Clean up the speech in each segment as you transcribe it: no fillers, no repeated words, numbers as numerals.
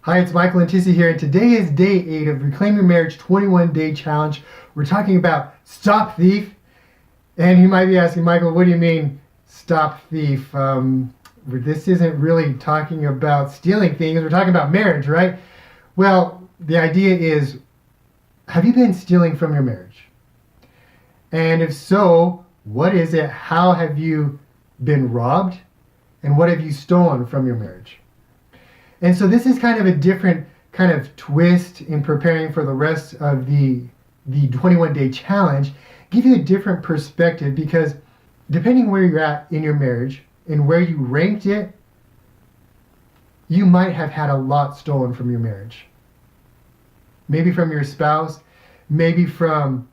Hi, it's Michael and Tissie here, and today is day 8 of Reclaim Your Marriage 21-Day Challenge. We're talking about Stop Thief. And you might be asking, Michael, what do you mean, stop thief? This isn't really talking about stealing things. We're talking about marriage, right? Well, the idea is, have you been stealing from your marriage? And if so, what is it? How have you been robbed? And what have you stolen from your marriage? And so this is kind of a different kind of twist in preparing for the rest of the 21-day challenge. Give you a different perspective, because depending where you're at in your marriage and where you ranked it, you might have had a lot stolen from your marriage. Maybe from your spouse, maybe from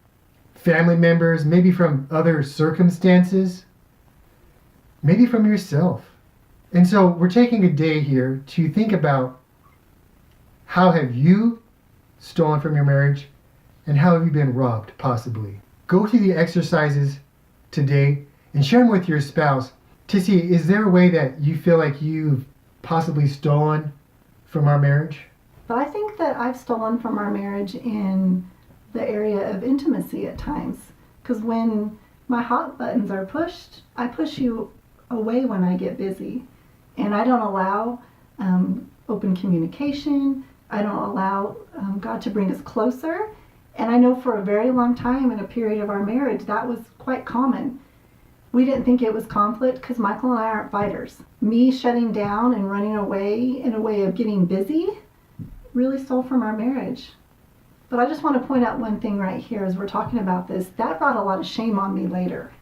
family members, maybe from other circumstances, maybe from yourself. And so we're taking a day here to think about, how have you stolen from your marriage, and how have you been robbed, possibly? Go through the exercises today and share them with your spouse. Tissie, is there a way that you feel like you've possibly stolen from our marriage? But I think that I've stolen from our marriage in the area of intimacy at times. Because when my hot buttons are pushed, I push you away when I get busy. And I don't allow open communication. I don't allow God to bring us closer. And I know for a very long time in a period of our marriage, that was quite common. We didn't think it was conflict because Michael and I aren't fighters. Me shutting down and running away in a way of getting busy really stole from our marriage. But I just want to point out one thing right here as we're talking about this. That brought a lot of shame on me later.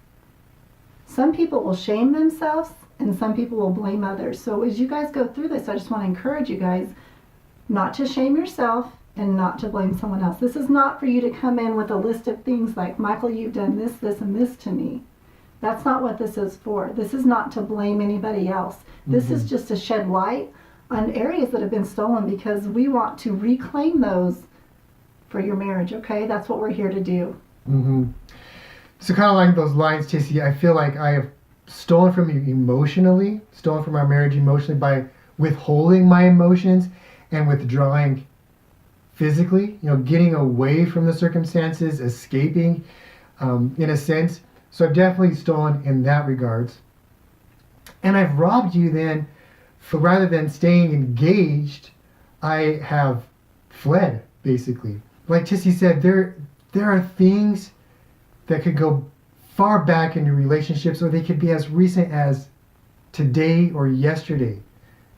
Some people will shame themselves and some people will blame others. So as you guys go through this, I just want to encourage you guys not to shame yourself and not to blame someone else. This is not for you to come in with a list of things like, Michael, you've done this, this, and this to me. That's not what this is for. This is not to blame anybody else. This is just to shed light on areas that have been stolen, because we want to reclaim those for your marriage, okay? That's what we're here to do. So kind of like those lines, Tissie, I feel like I have stolen from you emotionally, stolen from our marriage emotionally by withholding my emotions and withdrawing physically, getting away from the circumstances, escaping in a sense. So I've definitely stolen in that regards. And I've robbed you then, for rather than staying engaged, I have fled, basically. Like Tissie said, there are things that could go far back in your relationships, or they could be as recent as today or yesterday,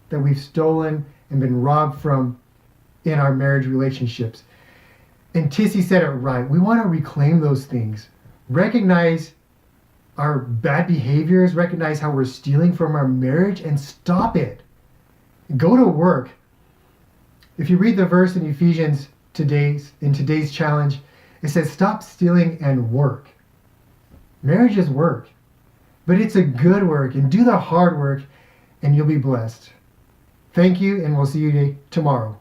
that we've stolen and been robbed from in our marriage relationships. And Tissie said it right. We want to reclaim those things. Recognize our bad behaviors, recognize how we're stealing from our marriage, and stop it. Go to work. If you read the verse in Ephesians in today's challenge, it says, stop stealing and work. Marriage is work, but it's a good work, and do the hard work and you'll be blessed. Thank you, and we'll see you tomorrow.